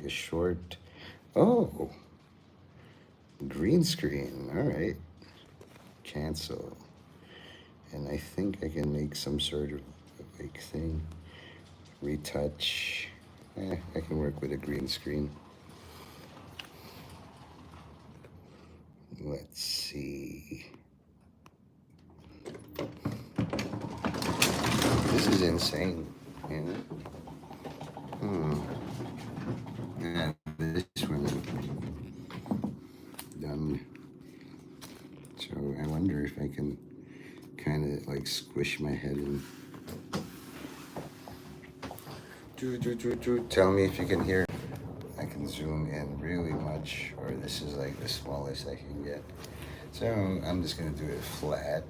like a short. Oh, green screen. All right. Cancel. And I think I can make some sort of like thing. Retouch. I can work with a green screen. Let's see. This is insane. Yeah. Yeah, this one done. So I wonder if I can kind of like squish my head in. Tell me if you can hear. I can zoom in really much, or this is like the smallest I can get. So I'm just gonna do it flat.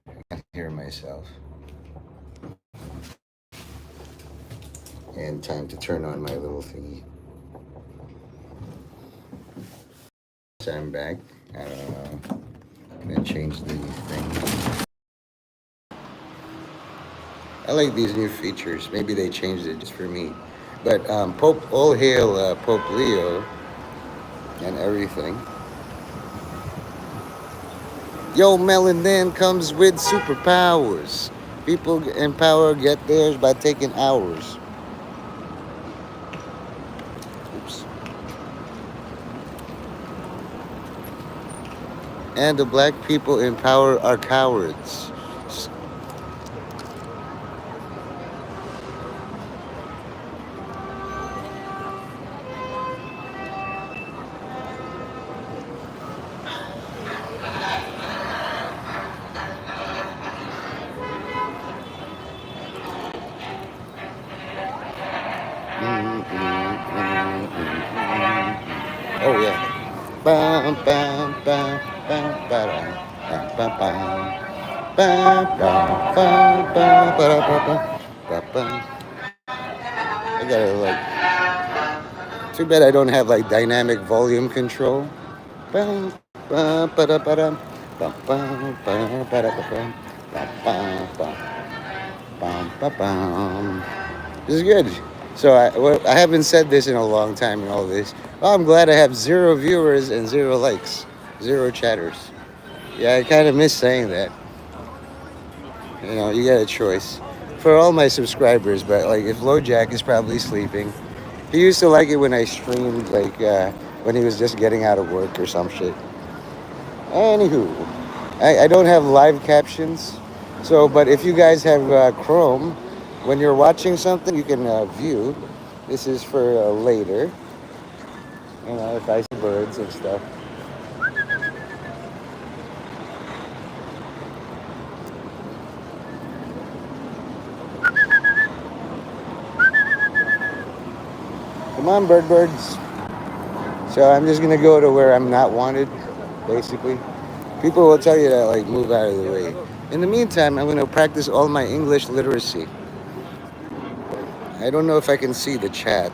I can hear myself. And time to turn on my little thingy. So I'm back. I'm gonna change the thing. I like these new features. Maybe they changed it just for me. But Pope, all hail Pope Leo and everything. Yo, Melon then comes with superpowers. People in power get theirs by taking hours. Oops. And the black people in power are cowards. Oh yeah. Bam, bam, bam, bam, bam, bam, bam, bam, bam, bam, bam, bam, bam. I gotta like. Too bad I don't have like dynamic volume control. Bam, bam, ba-da, ba-dam, bam, bam, bam, ba-da, ba-bam, bam, bam, bam, bam, ba-bam. This is good. So I haven't said this in a long time and all this. Oh, I'm glad I have 0 viewers and 0 likes, 0 chatters. Yeah, I kind of miss saying that. You know, you got a choice for all my subscribers. But like, if LoJack is probably sleeping, he used to like it when I streamed, like when he was just getting out of work or some shit. Anywho, I don't have live captions. So, but if you guys have Chrome, when you're watching something, you can view. This is for later. You know, if I see birds and stuff. Come on, birds. So I'm just gonna go to where I'm not wanted, basically. People will tell you to like move out of the way. In the meantime, I'm gonna practice all my English literacy. I don't know if I can see the chat.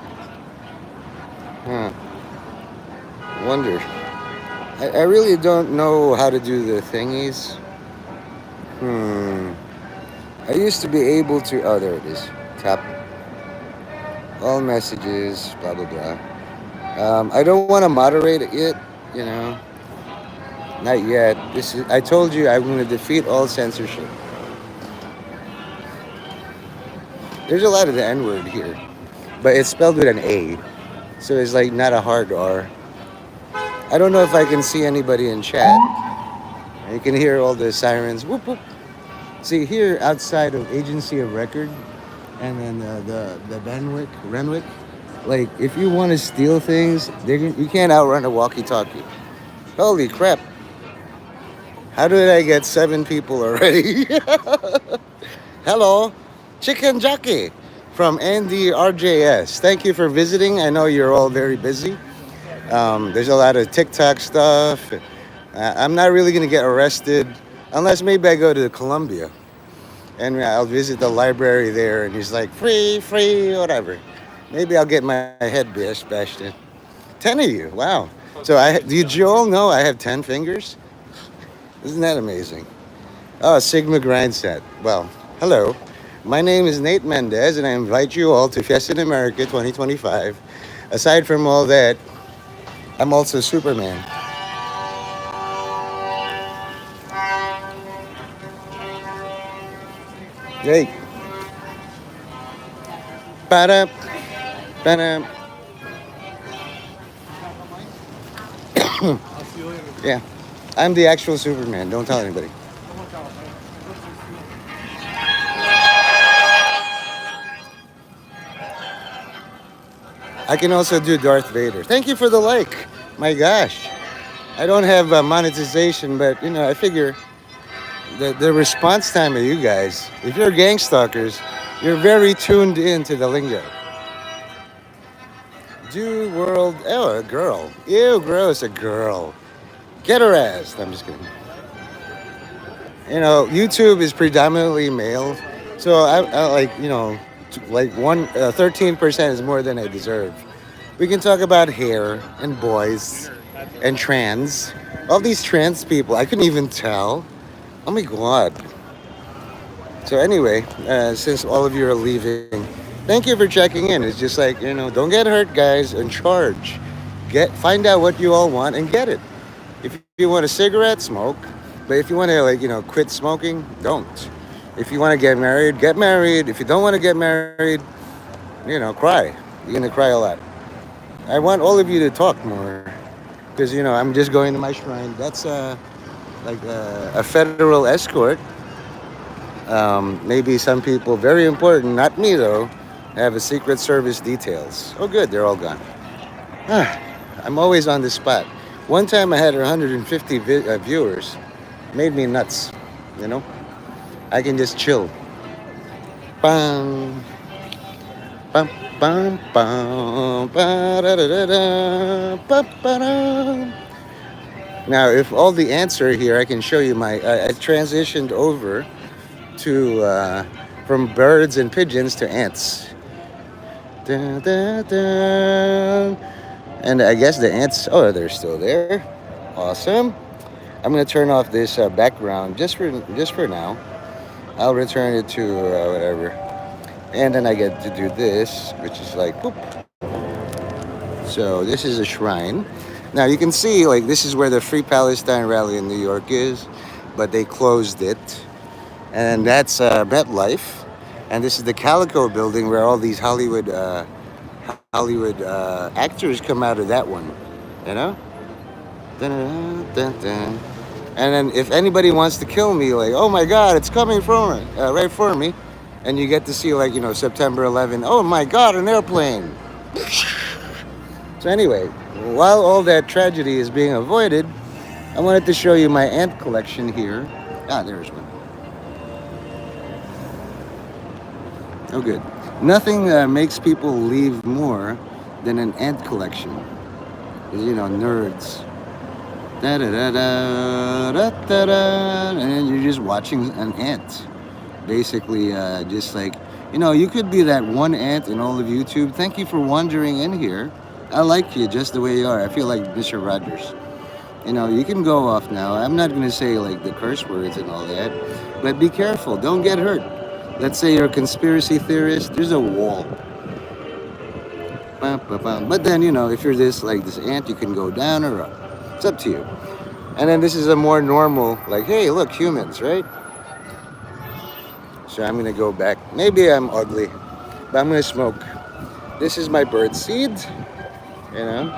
Huh. Wonder. I really don't know how to do the thingies. I used to be able to. Oh, there it is. Tap all messages. Blah blah blah. I don't want to moderate it yet. You know, not yet. This is. I told you I'm going to defeat all censorship. There's a lot of the N word here, but it's spelled with an A, so it's like not a hard R. I don't know if I can see anybody in chat. You can hear all the sirens. Whoop whoop. See here outside of Agency of Record, and then the Renwick. Like if you want to steal things, you can't outrun a walkie-talkie. Holy crap! How did I get 7 people already? Hello, Chicken Jockey from Andy RJS. Thank you for visiting. I know you're all very busy. There's a lot of TikTok stuff. I'm not really going to get arrested unless maybe I go to Columbia and I'll visit the library there and he's like, free, whatever. Maybe I'll get my head bashed in. 10 of you, wow. So did you all know I have 10 fingers? Isn't that amazing? Oh, Sigma grind set. Well, hello. My name is Nate Mendez, and I invite you all to Fiesta in America 2025. Aside from all that, I'm also Superman. Hey, ba-da, ba-da. Yeah, I'm the actual Superman. Don't tell anybody. I can also do Darth Vader. Thank you for the like. My gosh. I don't have monetization, but I figure the response time of you guys, if you're gang stalkers, you're very tuned into the lingo. Do world, oh, a girl. Ew, gross, a girl. Get her ass. I'm just kidding. YouTube is predominantly male, so I like, like 13% is more than I deserve. We can talk about hair and boys and trans. All these trans people, I couldn't even tell. Oh my god. So anyway, since all of you are leaving, thank you for checking in. It's just like, don't get hurt, guys, and charge. Find out what you all want and get it. If you want a cigarette, smoke. But if you want to, like, quit smoking, don't. If you want to get married, get married. If you don't want to get married, cry. You're gonna cry a lot. I want all of you to talk more, because I'm just going to my shrine. That's like a federal escort. Maybe some people, very important, not me though, have a Secret Service details. Oh, good, they're all gone. Ah, I'm always on the spot. One time I had 150 viewers. Made me nuts, you know? I can just chill. Bam, bam, bam, bam, ba-da-da-da-da, ba-ba-da. Now, if all the answer here, I can show you I transitioned over to from birds and pigeons to ants. Da, da, da. And I guess the ants, oh, they're still there. Awesome. I'm gonna turn off this background just for now. I'll return it to whatever, and then I get to do this, which is like, boop. So this is a shrine. Now you can see, like, this is where the Free Palestine rally in New York is, but they closed it, and that's MetLife, and this is the Calico building where all these Hollywood actors come out of that one, you know. Dun, dun, dun. And then if anybody wants to kill me, like, oh my God, it's coming from right for me, and you get to see, like, September 11. Oh my God, an airplane. So anyway, while all that tragedy is being avoided, I wanted to show you my ant collection here. Ah, there's one. Oh, good. Nothing makes people leave more than an ant collection. 'Cause, nerds. Da da da da da da da, and then you're just watching an ant. Basically, just like, you could be that one ant in all of YouTube. Thank you for wandering in here. I like you just the way you are. I feel like Mr. Rogers. You can go off now. I'm not going to say like the curse words and all that, but be careful. Don't get hurt. Let's say you're a conspiracy theorist. There's a wall. But then, if you're this ant, you can go down or up. It's up to you. And then this is a more normal, like, hey, look, humans, right? So I'm gonna go back. Maybe I'm ugly, but I'm gonna smoke. This is my bird seed. You know.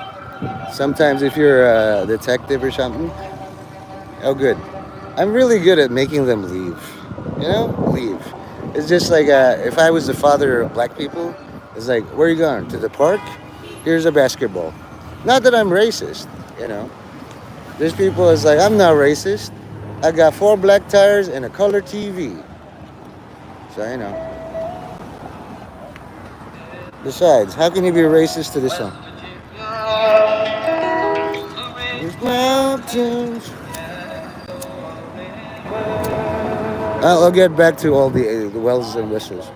Sometimes if you're a detective or something, oh good. I'm really good at making them leave. Leave. It's just like if I was the father of black people, it's like, where are you going? To the park? Here's a basketball. Not that I'm racist, There's people that's like, I'm not racist. I got 4 black tires and a color TV. So, Besides, how can you be racist to this song? These mountains. I'll get back to all the wells and whistles.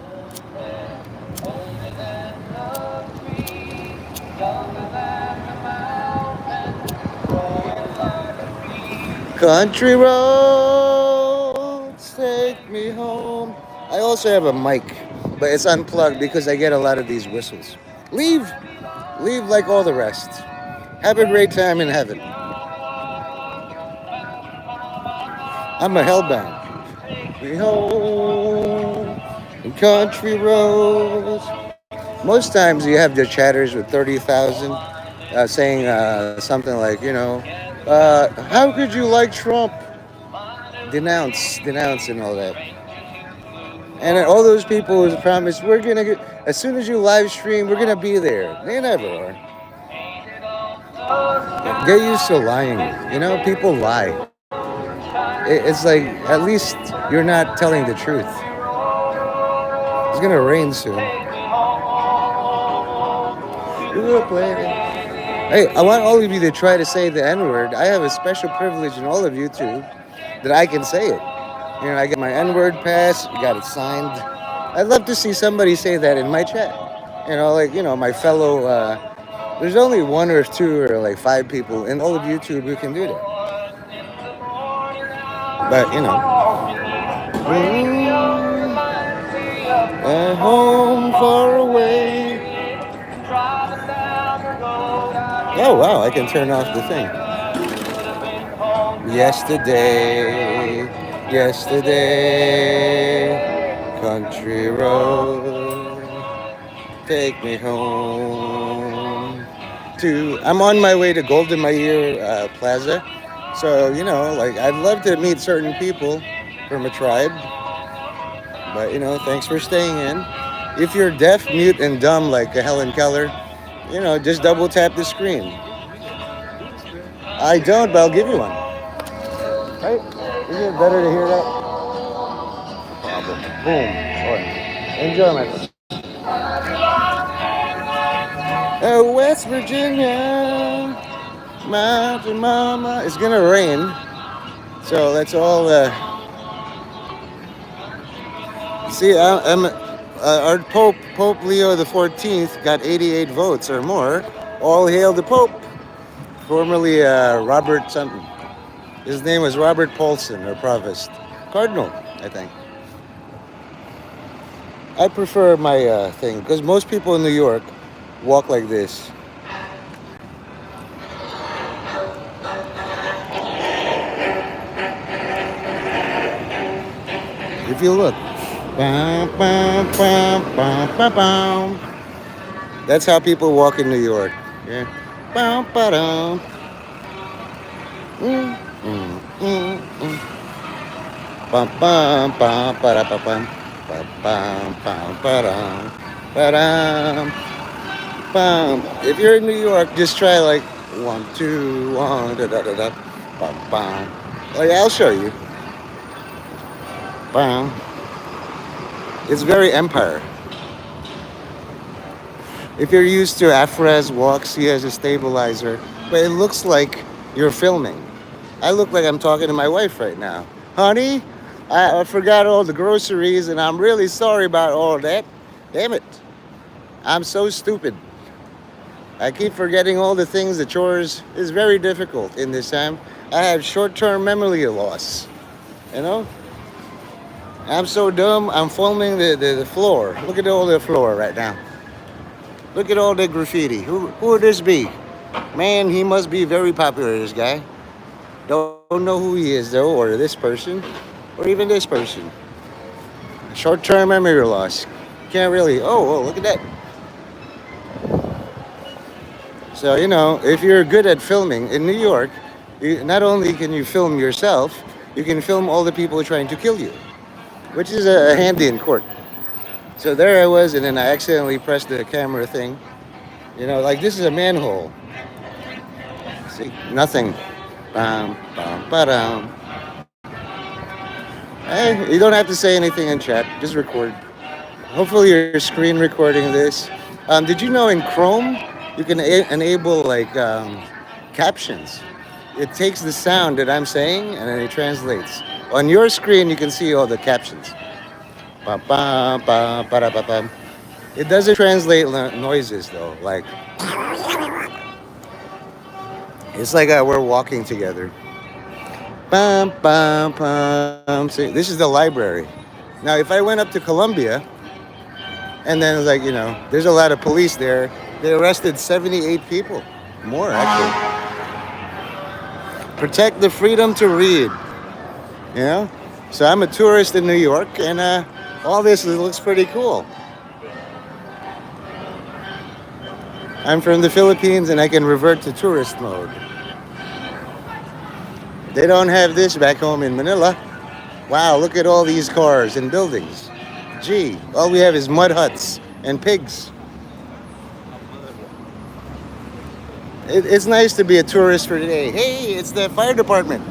Country roads take me home. I also have a mic, but it's unplugged because I get a lot of these whistles. Leave, leave like all the rest. Have a great time in heaven. I'm a hellbound. Behold, in country roads. Most times you have the chatters with 30,000 saying something like, how could you like Trump? Denounce, denounce, and all that. And all those people who promise we're gonna get as soon as you live stream, we're gonna be there. They never are. Get used to lying. People lie. It's like at least you're not telling the truth. It's gonna rain soon. Hey, I want all of you to try to say the N-word. I have a special privilege in all of you too, that I can say it. I get my N-word pass. You got it signed. I'd love to see somebody say that in my chat. My fellow. There's only one or two or like five people in all of YouTube who can do that. But a home far away. Oh wow, I can turn off the thing. Yesterday, country road, take me home. I'm on my way to Golden Mayer Plaza. So, I'd love to meet certain people from a tribe. But, thanks for staying in. If you're deaf, mute, and dumb like Helen Keller, just double tap the screen. I don't, but I'll give you one. Right? Isn't it better to hear that? Boom. Enjoy, my friend. West Virginia, Mountain Mama. It's gonna rain, so let's all see. Our Pope Leo the 14th, got 88 votes or more. All hail the Pope. Formerly Robert something. His name was Robert Paulson, or Provost Cardinal, I think. I prefer my thing because most people in New York walk like this. If you look, that's how people walk in New York. Yeah. If you're in New York, just try like 1, 2, 1, da da da da, bam bam. Oh yeah, I'll show you. Bam. It's very Empire. If you're used to Afra's walks, he has a stabilizer, but it looks like you're filming. I look like I'm talking to my wife right now. Honey, I forgot all the groceries and I'm really sorry about all that. Damn it. I'm so stupid. I keep forgetting all the things, the chores. It's very difficult in this time. I have short-term memory loss. I'm so dumb, I'm filming the floor. Look at all the floor right now. Look at all the graffiti. Who would this be? Man, he must be very popular, this guy. Don't know who he is, though, or this person, or even this person. Short-term memory loss. Can't really... Oh, look at that. So, if you're good at filming in New York, not only can you film yourself, you can film all the people trying to kill you, which is a handy in court. So there I was, and then I accidentally pressed the camera thing. Like this is a manhole. See, nothing. Hey, you don't have to say anything in chat. Just record. Hopefully you're screen recording this. Did you know in Chrome you can enable like captions? It takes the sound that I'm saying and then it translates. On your screen you can see all the captions. It doesn't translate noises though. Like it's like we're walking together. See, this is the library. Now, if I went up to Colombia and then like there's a lot of police there, they arrested 78 people, more actually. Protect the freedom to read. You know, so I'm a tourist in New York, and all this looks pretty cool. I'm from the Philippines, and I can revert to tourist mode. They don't have this back home in Manila. Wow, look at all these cars and buildings. Gee, all we have is mud huts and pigs. It's nice to be a tourist for today. Hey, it's the fire department.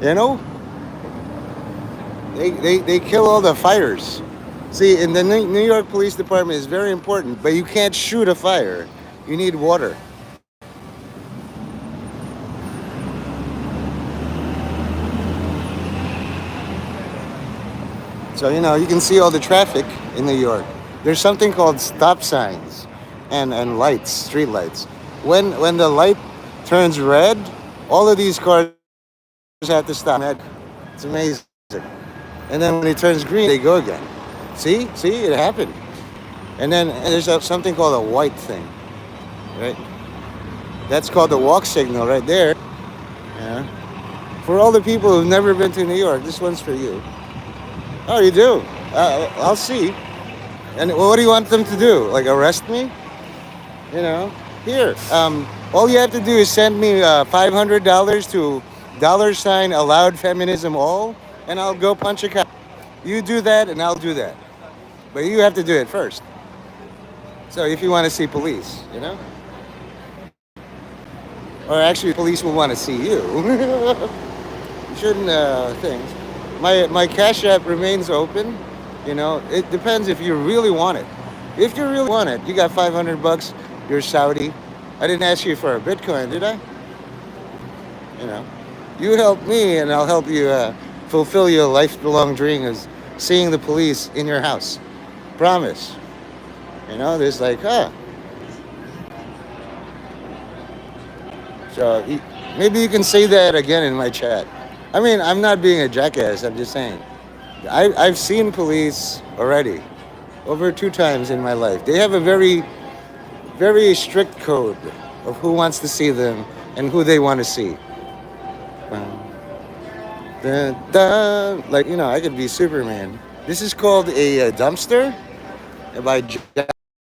You know, they kill all the fires. See, in the New York Police Department is very important, but you can't shoot a fire. You need water. So, you can see all the traffic in New York. There's something called stop signs and lights, street lights. When the light turns red, all of these cars have to stop. It's amazing. And then when it turns green, they go again. See, it happened. And then there's something called a white thing, right? That's called the walk signal right there. Yeah. For all the people who've never been to New York, this one's for you. Oh, you do? I'll see. And what do you want them to do? Like arrest me? Here. All you have to do is send me $500 to $ allowed feminism all, and I'll go punch a cop. You do that, and I'll do that. But you have to do it first. So if you want to see police, or actually, police will want to see you. You shouldn't think. My Cash App remains open. It depends if you really want it. If you really want it, you got $500. You're Saudi. I didn't ask you for a Bitcoin, did I? You know, you help me, and I'll help you fulfill your lifelong dream of seeing the police in your house. Promise. There's like, So maybe you can say that again in my chat. I mean, I'm not being a jackass. I'm just saying. I've seen police already over 2 times in my life. They have a very, very strict code of who wants to see them and who they want to see. Dun, dun. Like, I could be Superman. This is called a dumpster by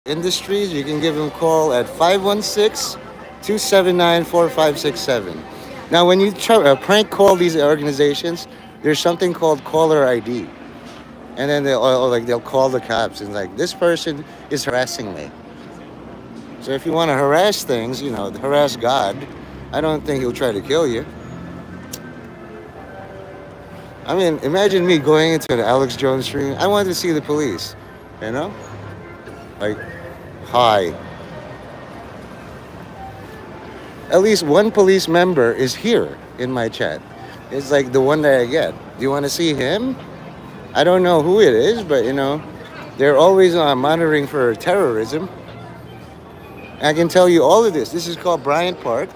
Industries. You can give them a call at 516-279-4567. Now, when you prank call these organizations, there's something called caller ID. And then they'll call the cops and like, this person is harassing me. So if you want to harass things, harass God, I don't think he'll try to kill you. I mean, imagine me going into an Alex Jones stream. I wanted to see the police, Like, hi. At least one police member is here in my chat. It's like the one that I get. Do you want to see him? I don't know who it is, but they're always monitoring for terrorism. I can tell you all of this. This is called Bryant Park,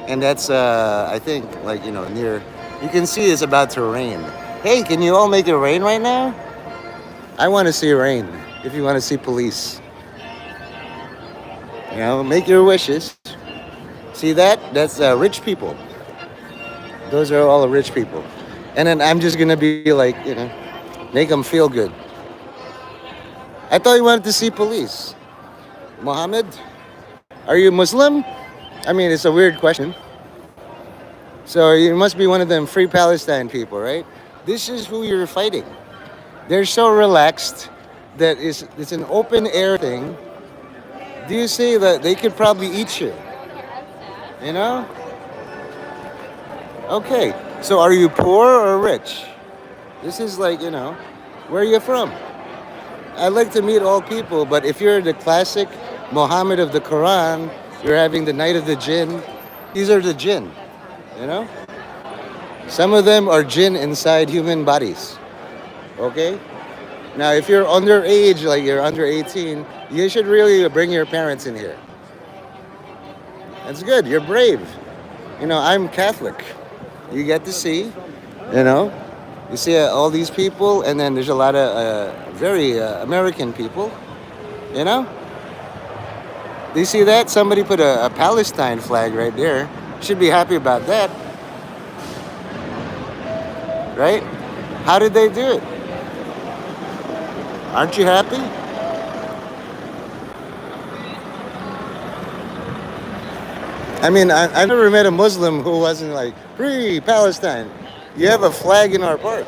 and that's I think near. You can see it's about to rain. Hey, can you all make it rain right now? I want to see rain. If you want to see police, make your wishes. See that? That's rich people. Those are all the rich people. And then I'm just gonna be like, make them feel good. I thought you wanted to see police. Mohammed, are you Muslim? I mean, it's a weird question. So you must be one of them Free Palestine people, right? This is who you're fighting. They're so relaxed that it's an open air thing. Do you see that they could probably eat you? Okay, so are you poor or rich? This is like, where are you from? I like to meet all people, but if you're the classic Muhammad of the Quran, you're having the night of the jinn. These are the jinn, Some of them are jinn inside human bodies, okay? Now, if you're underage, like you're under 18, you should really bring your parents in here. That's good, you're brave. I'm Catholic. You get to see, You see all these people, and then there's a lot of very American people. You know, do you see that? Somebody put a Palestine flag right there. Should be happy about that, right? How did they do it? Aren't you happy? I mean, I've never met a Muslim who wasn't like, free Palestine. You have a flag in our park.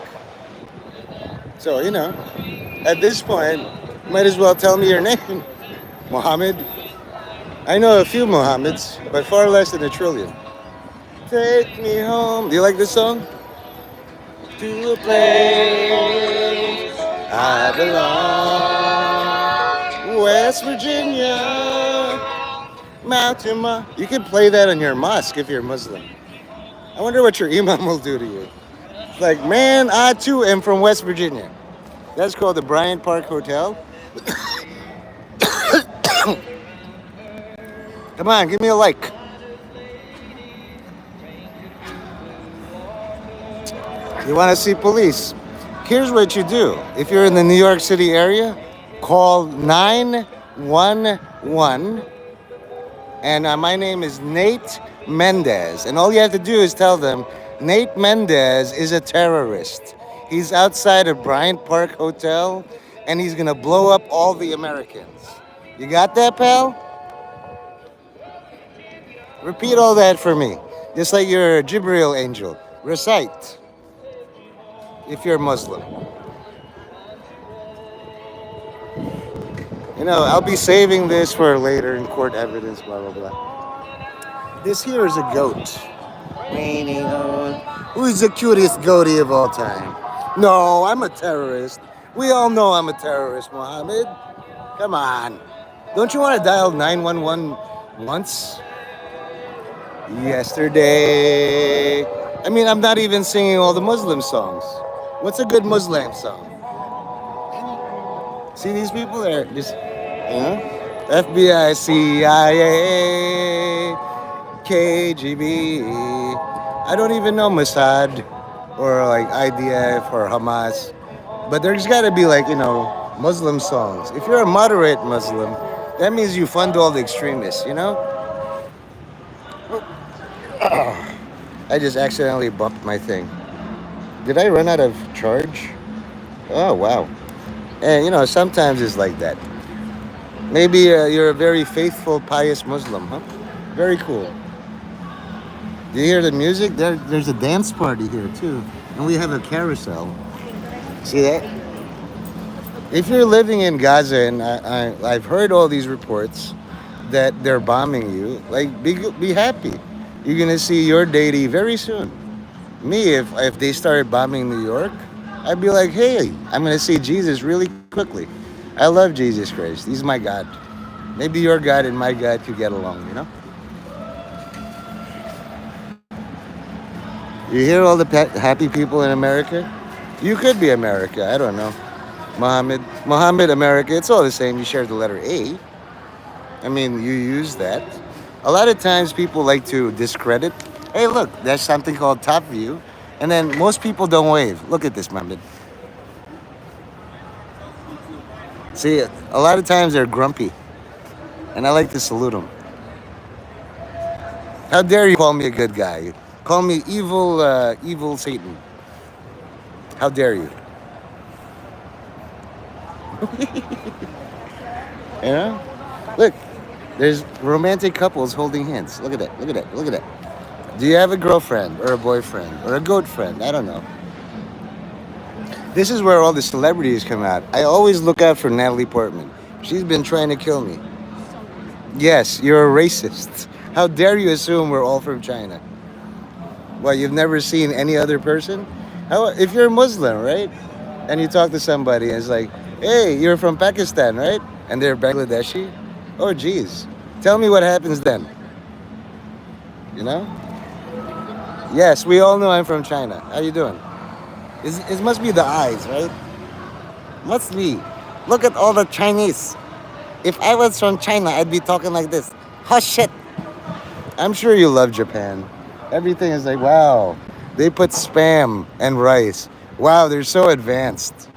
So, at this point, might as well tell me your name. Mohammed. I know a few Mohammeds, but far less than a trillion. Take me home. Do you like this song? To a place I belong. West Virginia. Mountain Ma. You can play that in your mosque if you're Muslim. I wonder what your imam will do to you. Like, man, I too am from West Virginia. That's called the Bryant Park Hotel. Come on, give me a like. You want to see police? Here's what you do. If you're in the New York City area, call 911. And my name is Nate Mendez. And all you have to do is tell them Nate Mendez is a terrorist. He's outside of Bryant Park Hotel, and he's going to blow up all the Americans. You got that, pal? Repeat all that for me. Just like you're a Jibril angel. Recite if you're Muslim. I'll be saving this for later in court evidence, blah, blah, blah. This here is a goat. Who's the cutest goatee of all time? No, I'm a terrorist. We all know I'm a terrorist, Mohammed. Come on. Don't you want to dial 911 once? Yesterday. I mean, I'm not even singing all the Muslim songs. What's a good Muslim song? See these people there? Just, FBI, CIA, KGB. I don't even know Mossad or like IDF or Hamas. But there's got to be like, Muslim songs. If you're a moderate Muslim, that means you fund all the extremists. I just accidentally bumped my thing. Did I run out of charge? Oh, wow. And, sometimes it's like that. Maybe you're a very faithful, pious Muslim, huh? Very cool. Do you hear the music? There's a dance party here, too. And we have a carousel. See that? If you're living in Gaza, and I've heard all these reports that they're bombing you, like, be happy. You're going to see your deity very soon. Me, if they started bombing New York, I'd be like, hey, I'm going to see Jesus really quickly. I love Jesus Christ. He's my God. Maybe your God and my God could get along. You hear all the happy people in America? You could be America. I don't know. Muhammad, America. It's all the same. You share the letter A. I mean, you use that. A lot of times people like to discredit. Hey, look, there's something called top view. And then most people don't wave. Look at this, Muhammad. See, a lot of times they're grumpy. And I like to salute them. How dare you call me a good guy? Call me evil Satan. How dare you? Look, there's romantic couples holding hands. Look at that. Look at that. Look at that. Do you have a girlfriend or a boyfriend or a goat friend? I don't know. This is where all the celebrities come out. I always look out for Natalie Portman. She's been trying to kill me. Yes, you're a racist. How dare you assume we're all from China? Well, you've never seen any other person? If you're a Muslim, right? And you talk to somebody and it's like, hey, you're from Pakistan, right? And they're Bangladeshi? Oh, geez. Tell me what happens then. Yes, we all know I'm from China. How you doing? It must be the eyes, right? Must be. Look at all the Chinese. If I was from China, I'd be talking like this. Oh, shit. I'm sure you love Japan. Everything is like, wow. They put spam and rice. Wow, they're so advanced.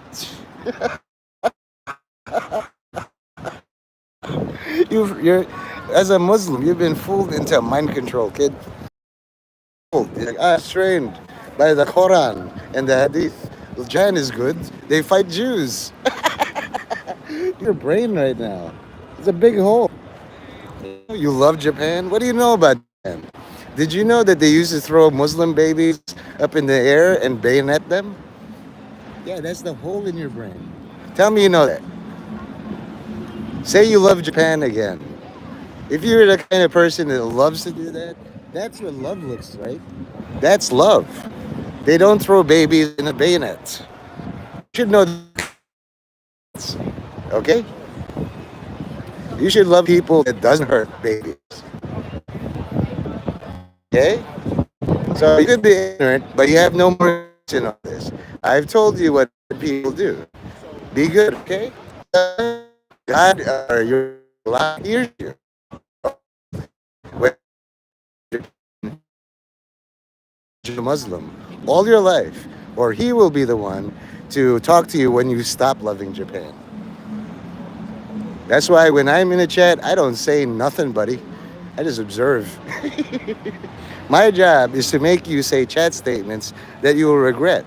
You're as a Muslim, you've been fooled into mind control, kid. You're like, I was trained by the Quran and the Hadith. Japan is good. They fight Jews. Your brain right now. It's a big hole. You love Japan? What do you know about Japan? Did you know that they used to throw Muslim babies up in the air and bayonet them? Yeah, that's the hole in your brain. Tell me you know that. Say you love Japan again. If you're the kind of person that loves to do that, that's what love looks like. That's love. They don't throw babies in a bayonet. You should know this, okay? You should love people that doesn't hurt babies. Okay? So you could be ignorant, but you have no more in on this. I've told you what people do. Be good, okay? God or your life hears you. When you're a Muslim all your life, or he will be the one to talk to you when you stop loving Japan. That's why when I'm in a chat, I don't say nothing, buddy. I just observe. My job is to make you say chat statements that you will regret.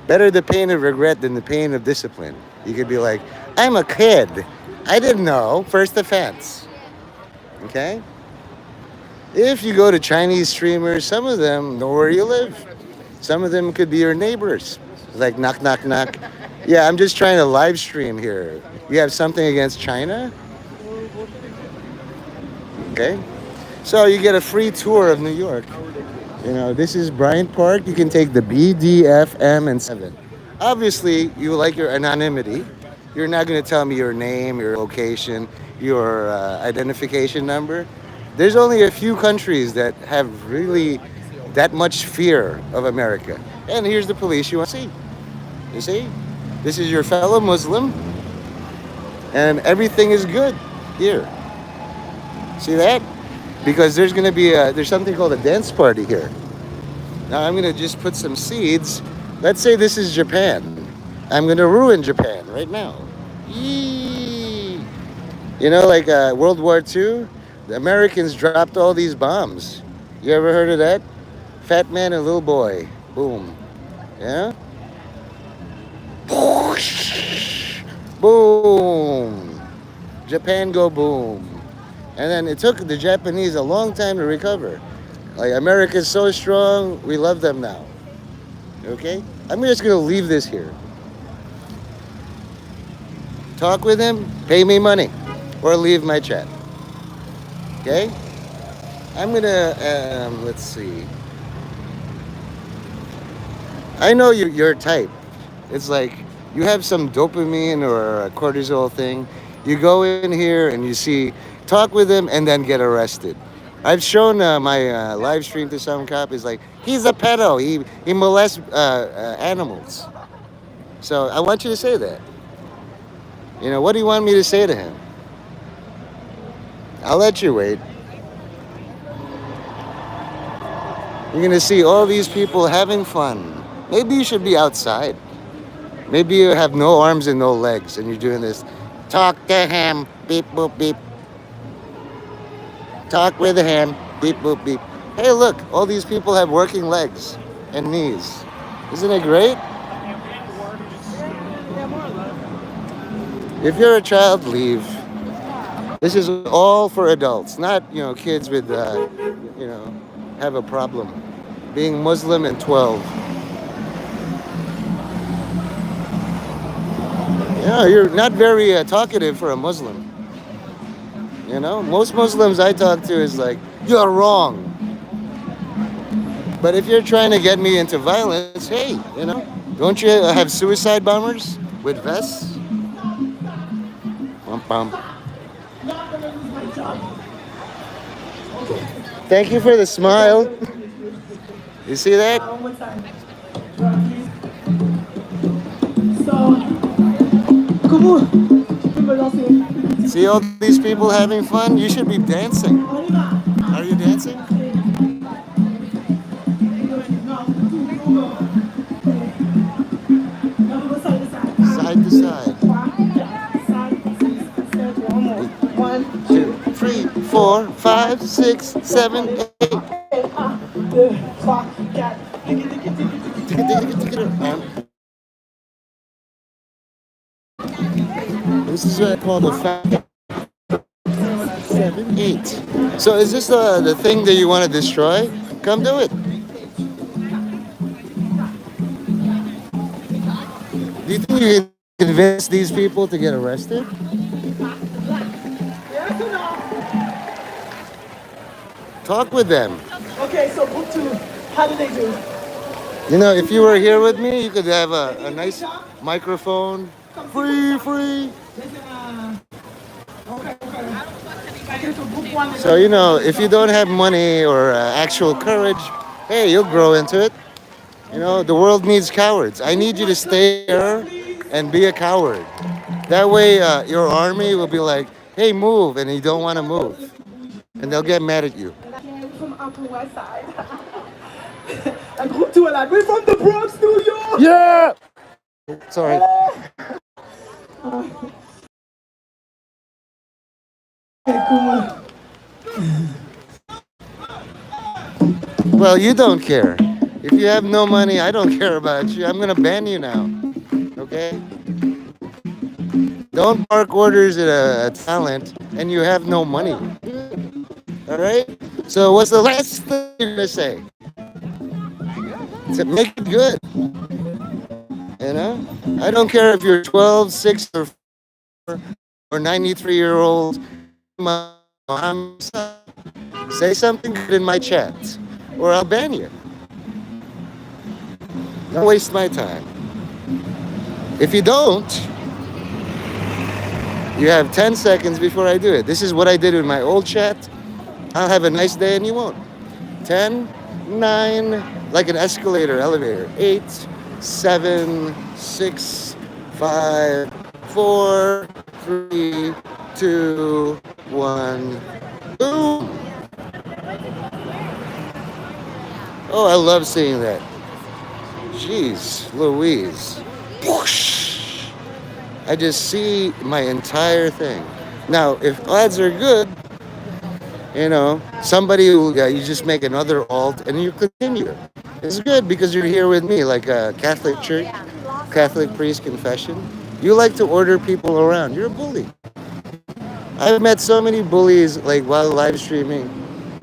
Better the pain of regret than the pain of discipline. You could be like, I'm a kid. I didn't know. First offense. Okay? If you go to Chinese streamers, some of them know where you live. Some of them could be your neighbors. Like, knock, knock, knock. Yeah, I'm just trying to live stream here. You have something against China? Okay. So you get a free tour of New York. You know, this is Bryant Park. You can take the B, D, F, M, and 7. Obviously, you like your anonymity. You're not going to tell me your name, your location, your identification number. There's only a few countries that have really that much fear of America. And here's the police you want to see. You see? This is your fellow Muslim, and everything is good here. See that? Because there's something called a dance party here. Now I'm gonna just put some seeds. Let's say this is Japan. I'm gonna ruin Japan right now. Yee. You know, like World War II, the Americans dropped all these bombs. You ever heard of that? Fat man and little boy. Boom. Yeah. Boom. Japan go boom. And then it took the Japanese a long time to recover. Like America's so strong, we love them now. Okay? I'm just gonna leave this here. Talk with him, pay me money, or leave my chat. Okay? I'm gonna let's see. I know your type. It's like you have some dopamine or a cortisol thing. You go in here and you see, talk with him and then get arrested. I've shown my live stream to some cop. He's like, he's a pedo. He molests animals. So I want you to say that. You know, what do you want me to say to him? I'll let you wait. You're gonna see all these people having fun. Maybe you should be outside. Maybe you have no arms and no legs, and you're doing this. Talk to him. Beep boop beep. Talk with him. Beep boop beep. Hey, look! All these people have working legs and knees. Isn't it great? If you're a child, leave. This is all for adults, not kids with have a problem being Muslim and 12. Yeah, you're not very talkative for a Muslim. You know, most Muslims I talk to is like, you're wrong. But if you're trying to get me into violence, hey, don't you have suicide bombers with vests? Bum, bum. Thank you for the smile. You see that? See all these people having fun? You should be dancing. Are you dancing? 4, 5, 6, 7, 8. This is what I call the 5, 7, 8. So is this the thing that you want to destroy? Come do it. Do you think you can convince these people to get arrested? Yes or no? Talk with them. Okay, so group two, how did they do? You know, if you were here with me, you could have They a did a good nice job? microphone. Come see Free, group one. free. Listen, okay, okay. Okay, so group one, they So, did you a really know, good if you job. don't have money or actual courage, hey, you'll grow into it. You know, the world needs cowards. I Group need you to one, stay yes, here please. and be a coward. That way, your army will be like, hey, move, and you don't want to move. And they'll get mad at you. We're from Upper West Side. And group two are like, we're from the Bronx, New York. Yeah! Sorry. Okay, cool. Well, you don't care. If you have no money, I don't care about you. I'm going to ban you now. Okay? Don't bark orders at a talent and you have no money. All right? So, what's the last thing you're going to say? To make it good. You know? I don't care if you're 12, 6, or 93-year-old. Say something good in my chat or I'll ban you. Don't waste my time. If you don't, you have 10 seconds before I do it. This is what I did in my old chat. I'll have a nice day and you won't. 10, 9, like an escalator, elevator. 8, 7, 6, 5, 4, 3, 2, 1. Boom! Oh, I love seeing that. Jeez, Louise. Whoosh. I just see my entire thing. Now, if odds are good, you know, somebody will, you just make another alt and you continue. It's good because you're here with me, like a Catholic church, Catholic priest confession. You like to order people around. You're a bully. I've met so many bullies like while live streaming,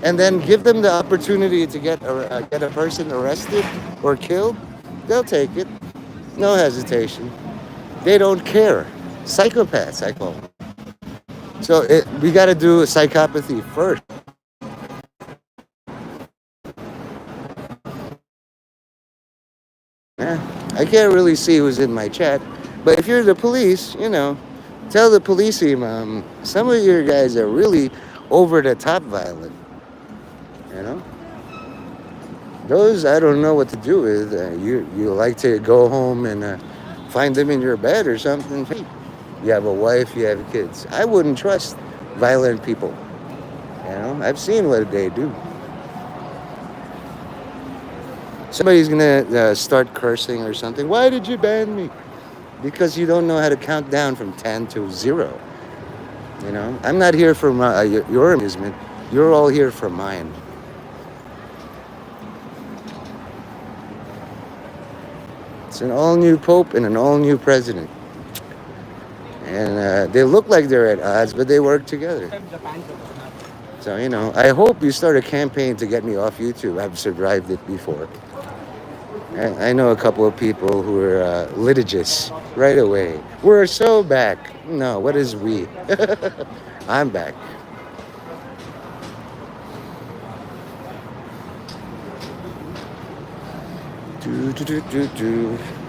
and then give them the opportunity to get a person arrested or killed. They'll take it, no hesitation. They don't care. Psychopaths, I call them. So we got to do psychopathy first. Yeah, I can't really see who's in my chat, but if you're the police, you know, tell the police team some of your guys are really over the top violent. You know, those I don't know what to do with. You like to go home and find them in your bed or something. Hey, you have a wife, you have kids. I wouldn't trust violent people. You know, I've seen what they do. Somebody's gonna start cursing or something. Why did you ban me? Because you don't know how to count down from 10 to 0. You know, I'm not here for your amusement. You're all here for mine. It's an all-new pope and an all-new president. And they look like they're at odds, but they work together. So, you know, I hope you start a campaign to get me off YouTube. I've survived it before. I know a couple of people who are litigious right away. We're so back. No, what is we? I'm back.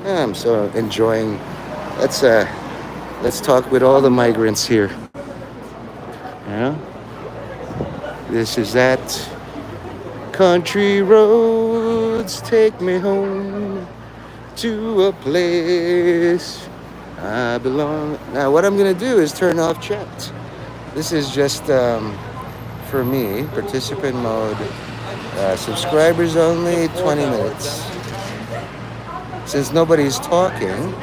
I'm so enjoying. Let's talk with all the migrants here. You know, this is that. Country roads take me home to a place I belong. Now, what I'm gonna do is turn off chat. This is just for me, participant mode. Subscribers only, 20 minutes. Since nobody's talking,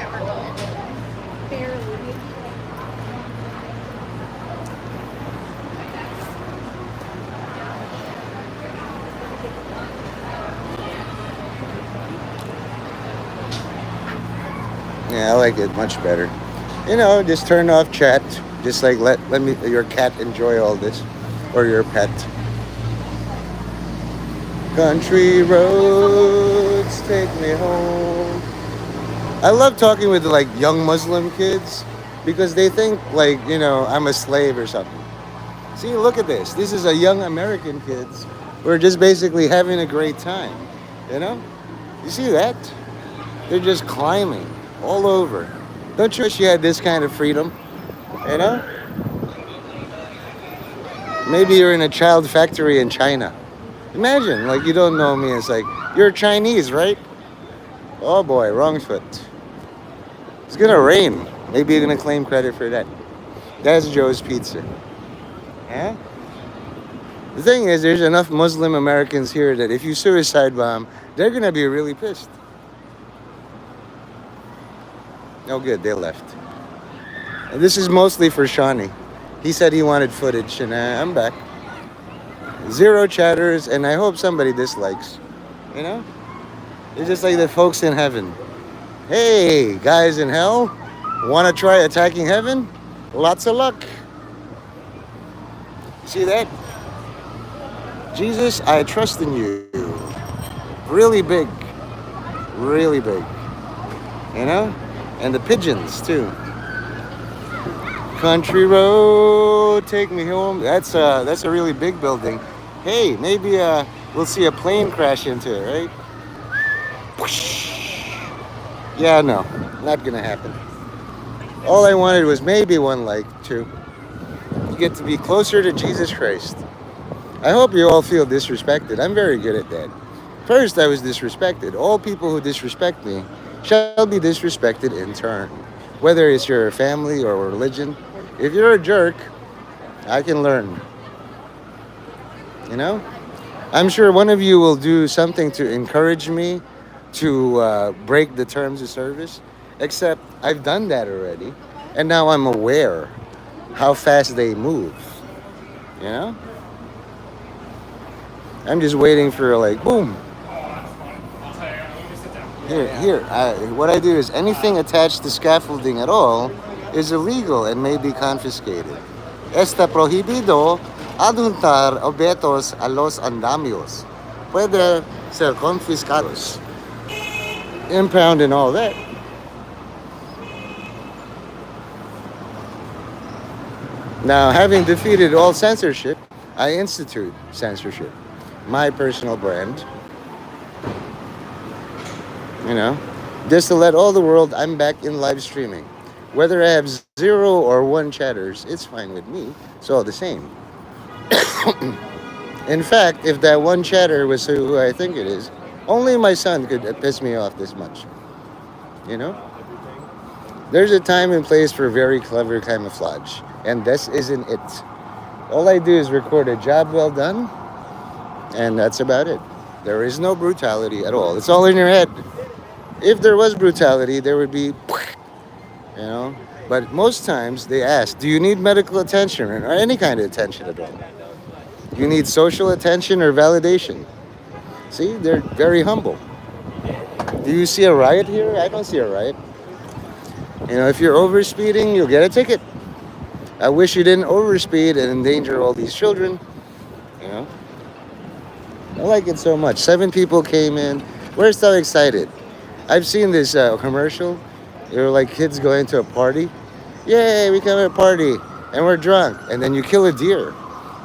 Yeah, I like it much better. Just turn off chat. Just like let me your cat enjoy all this, or your pet. Country roads take me home. I love talking with like young Muslim kids because they think like I'm a slave or something. See, look at this. This is a young American kids who are just basically having a great time. You know? You see that? They're just climbing all over. Don't you wish you had this kind of freedom? You know? Maybe you're in a child factory in China. Imagine, like you don't know me. It's like you're Chinese, right? Oh boy, wrong foot. It's gonna rain. Maybe you're gonna claim credit for that. That's Joe's Pizza. Yeah. The thing is, there's enough Muslim Americans here that if you suicide bomb, they're gonna be really pissed. No good, they left. And this is mostly for Shawnee. He said he wanted footage, and I'm back. Zero chatters, and I hope somebody dislikes. You know? It's just like the folks in heaven. Hey, guys in hell, wanna try attacking heaven? Lots of luck. See that? Jesus, I trust in you. Really big. Really big. You know? And the pigeons too. Country road, take me home. That's a really big building. Hey, maybe we'll see a plane crash into it, right? Whoosh. Yeah, no, not gonna happen. All I wanted was maybe one like two. You get to be closer to Jesus Christ. I hope you all feel disrespected. I'm very good at that. First, I was disrespected. All people who disrespect me shall be disrespected in turn. Whether it's your family or religion, if you're a jerk, I can learn. You know? I'm sure one of you will do something to encourage me to break the terms of service, except I've done that already. And now I'm aware how fast they move. You know? I'm just waiting for like, boom. Here. What I do is anything attached to scaffolding at all is illegal and may be confiscated. Está prohibido adjuntar objetos a los andamios. Puede ser confiscados. Impound and all that. Now, having defeated all censorship, I institute censorship. My personal brand. You know, just to let all the world I'm back in live streaming. Whether I have zero or one chatters, it's fine with me. It's all the same. In fact, if that one chatter was who I think it is, only my son could piss me off this much. You know? There's a time and place for very clever camouflage, and this isn't it. All I do is record a job well done, and that's about it. There is no brutality at all. It's all in your head. If there was brutality, there would be, But most times they ask, do you need medical attention or any kind of attention at all? You need social attention or validation? See, they're very humble. Do you see a riot here? I don't see a riot. If you're overspeeding, you'll get a ticket. I wish you didn't overspeed and endanger all these children. You know, I like it so much. 7 people came in. We're so excited. I've seen this commercial. They're like kids going to a party. Yay, we come to a party and we're drunk. And then you kill a deer.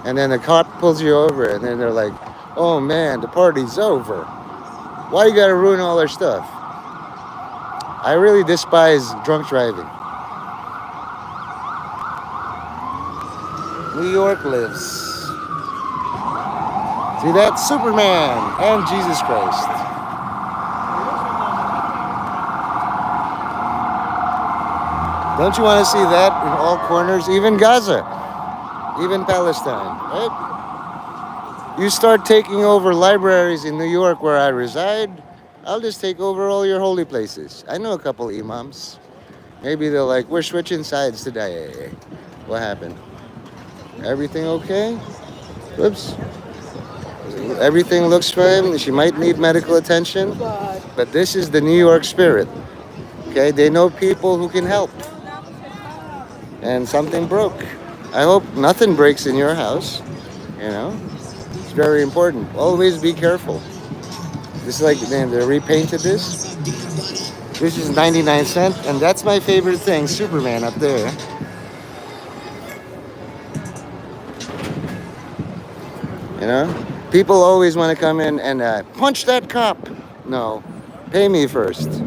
And then the cop pulls you over and then they're like, oh man, the party's over. Why you gotta ruin all our stuff? I really despise drunk driving. New York lives. See that? Superman and Jesus Christ. Don't you want to see that in all corners? Even Gaza, even Palestine, right? You start taking over libraries in New York where I reside, I'll just take over all your holy places. I know a couple imams. Maybe they're like, we're switching sides today. What happened? Everything okay? Whoops. Everything looks fine. She might need medical attention. But this is the New York spirit. Okay, they know people who can help, and something broke. I hope nothing breaks in your house. You know, it's very important. Always be careful. This is like they repainted this. This is 99 cents, and that's my favorite thing, Superman up there. You know, people always want to come in and punch that cop. No, pay me first.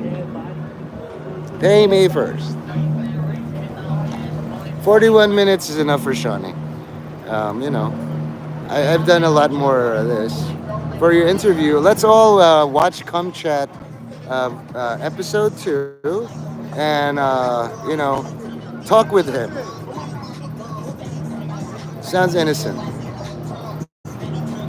Pay me first. 41 minutes is enough for Shawnee. You know, I've done a lot more of this. For your interview, let's all watch Come Chat episode 2 and, talk with him. Sounds innocent.